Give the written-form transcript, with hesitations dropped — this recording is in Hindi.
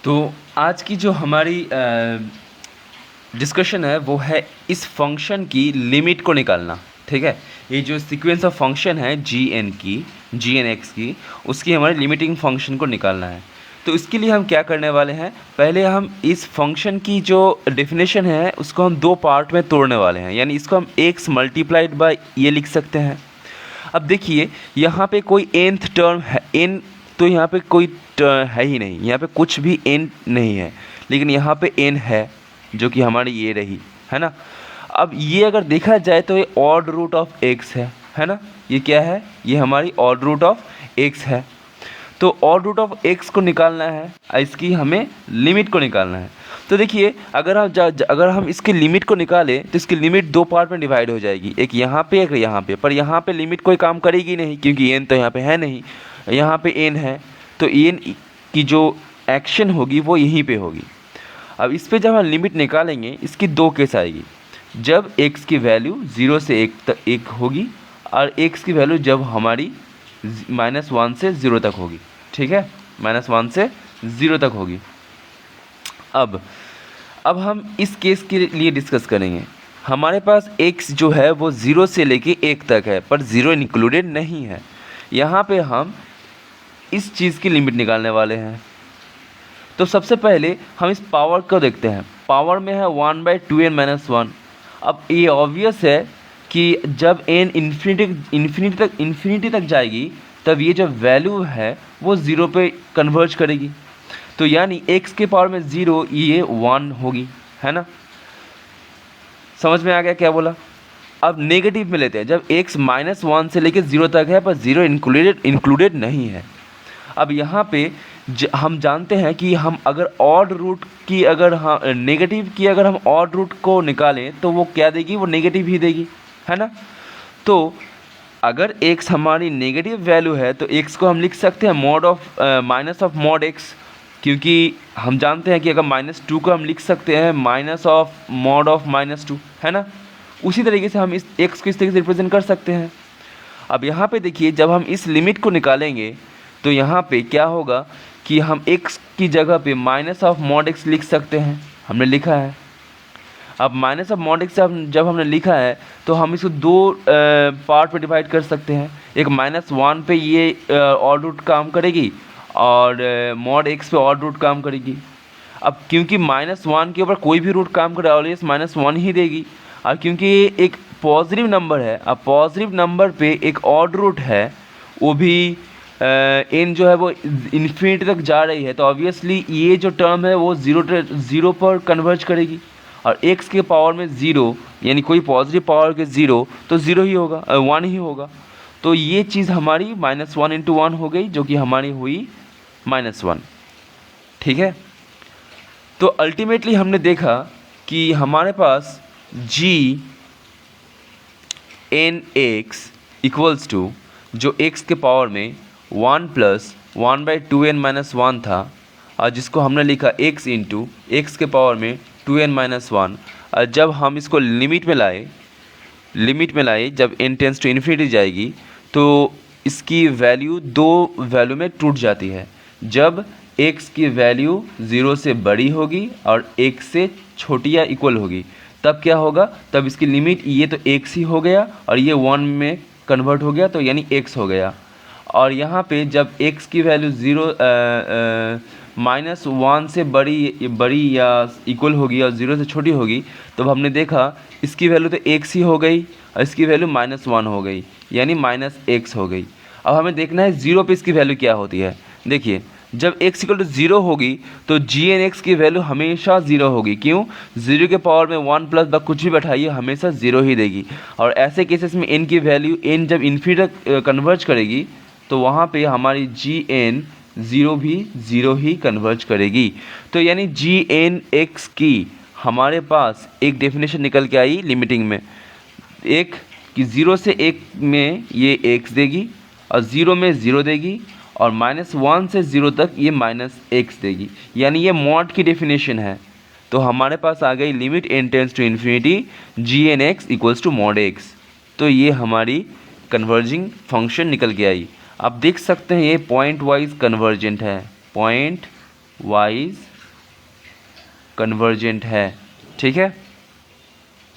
तो आज की जो हमारी डिस्कशन है वो है इस फंक्शन की लिमिट को निकालना। ठीक है, ये जो सीक्वेंस ऑफ फंक्शन है जी एन एक्स की, उसकी हमारे लिमिटिंग फंक्शन को निकालना है। तो इसके लिए हम क्या करने वाले हैं, पहले हम इस फंक्शन की जो डेफिनेशन है उसको हम दो पार्ट में तोड़ने वाले हैं, यानी इसको हम एक्स मल्टीप्लाइड बाय ये लिख सकते हैं। अब देखिए यहाँ पे कोई nth टर्म है, n तो यहाँ पे कोई है ही नहीं, यहाँ पे कुछ भी n नहीं है, लेकिन यहाँ पे n है जो कि हमारी ये रही है ना। अब ये अगर देखा जाए तो ये ऑड रूट ऑफ x है ना। ये क्या है, ये हमारी ऑड रूट ऑफ x है। तो ऑड रूट ऑफ x को निकालना है, इसकी हमें लिमिट को निकालना है। तो देखिए अगर हम इसकी लिमिट को निकालें तो इसकी लिमिट दो पार्ट में डिवाइड हो जाएगी, एक यहाँ पे एक यहाँ पे। पर यहाँ पे लिमिट कोई काम करेगी नहीं क्योंकि n तो यहाँ पे है नहीं, यहाँ पे n है, तो n की जो एक्शन होगी वो यहीं पे होगी। अब इस पे जब हम लिमिट निकालेंगे इसकी दो केस आएगी, जब x की वैल्यू 0 से 1 तक 1 होगी और x की वैल्यू जब हमारी -1 से 0 तक होगी। ठीक है, -1 से 0 तक होगी। अब हम इस केस के लिए डिस्कस करेंगे। हमारे पास x जो है वो 0 से लेके 1 तक है, पर 0 इंक्लूडेड नहीं है। यहाँ पे हम इस चीज़ की लिमिट निकालने वाले हैं। तो सबसे पहले हम इस पावर को देखते हैं। पावर में है 1/2n-1। अब ये ऑब्वियस है कि जब n इन्फिनिटी तक जाएगी तब ये जो वैल्यू है वो 0 पे कन्वर्ज करेगी। तो यानी x के पावर में 0 ये 1 होगी, है ना। समझ में आ गया क्या बोला। अब नेगेटिव में लेते हैं, जब x -1 से लेकर 0 तक है पर 0 इंक्लूडेड नहीं है। अब यहाँ पे हम जानते हैं कि हम अगर ऑड रूट की अगर नेगेटिव की अगर हम ऑड रूट को निकालें तो वो क्या देगी, वो नेगेटिव ही देगी, है ना। तो अगर x हमारी नेगेटिव वैल्यू है तो x को हम लिख सकते हैं माइनस ऑफ मॉड x, क्योंकि हम जानते हैं कि अगर -2 को हम लिख सकते हैं माइनस ऑफ मॉड ऑफ -2, है ना। उसी तरीके से हम इस x को इस तरीके से रिप्रेजेंट कर सकते हैं। अब यहाँ पे देखिए जब हम इस लिमिट को निकालेंगे तो यहाँ पे क्या होगा कि हम x की जगह पे माइनस ऑफ मॉड x लिख सकते हैं, हमने लिखा है। अब माइनस ऑफ मॉड x जब हमने लिखा है तो हम इसको दो पार्ट में डिवाइड कर सकते हैं। एक -1 पे ये ऑड रूट काम करेगी और मॉड x पे ऑड रूट काम करेगी। अब क्योंकि -1 के ऊपर कोई भी रूट काम करे ऑलवेज -1 ही देगी, और क्योंकि ये एक पॉजिटिव नंबर है, अब पॉजिटिव नंबर पे एक ऑड रूट है, वो भी n जो है वो इन्फिनिटी तक जा रही है, तो ऑब्वियसली ये जो टर्म है वो 0 पर कन्वर्ज करेगी। और x के पावर में 0 यानी कोई पॉजिटिव पावर के 0 तो 0 ही होगा, 1 ही होगा। तो ये चीज़ हमारी -1 × 1 हो गई, जो कि हमारी हुई -1। ठीक है, तो अल्टीमेटली हमने देखा कि हमारे पास gn(x) इक्वल्स टू जो x के पावर में 1 + 1/2n-1 था, और जिसको हमने लिखा x × x के पावर में 2n-1। और जब हम इसको लिमिट में लाए जब n टेंस टू इन्फिनिटी जाएगी तो इसकी वैल्यू दो वैल्यू में टूट जाती है। जब x की वैल्यू 0 से बड़ी होगी और 1 से छोटी या इक्वल होगी तब क्या होगा, तब इसकी लिमिट ये तो x ही हो गया और ये 1 में कन्वर्ट हो गया, तो यानी x हो गया। और यहाँ पे जब x की वैल्यू -1 से बड़ी या इक्वल होगी और 0 से छोटी होगी, तो हमने देखा इसकी वैल्यू तो x ही हो गई और इसकी वैल्यू -1 हो गई, यानी -x हो गई। अब हमें देखना है 0 पे इसकी वैल्यू क्या होती है। देखिए जब x = 0 होगी तो gn(x) की वैल्यू हमेशा 0 होगी। क्यों, 0 के पावर में 1 + कुछ भी बैठाइए हमेशा 0 ही देगी। और ऐसे केसेस में n की वैल्यू n जब इन्फिनिटी तक कन्वर्ज करेगी तो वहाँ पे हमारी gn(0) भी 0 ही कन्वर्ज करेगी। तो यानी gn(x) की हमारे पास एक डेफिनेशन निकल के आई लिमिटिंग में, एक कि 0 से 1 में ये x देगी और 0 में 0 देगी, और -1 से 0 तक ये -x देगी, यानी ये मॉड की डेफिनेशन है। तो हमारे पास आ गई limit n tends to infinity gn(x) equals to mod x। तो ये हमारी कन्वर्जिंग फंक्शन निकल के आई। आप देख सकते हैं ये पॉइंट वाइज कन्वर्जेंट है, पॉइंट वाइज कन्वर्जेंट है। ठीक है,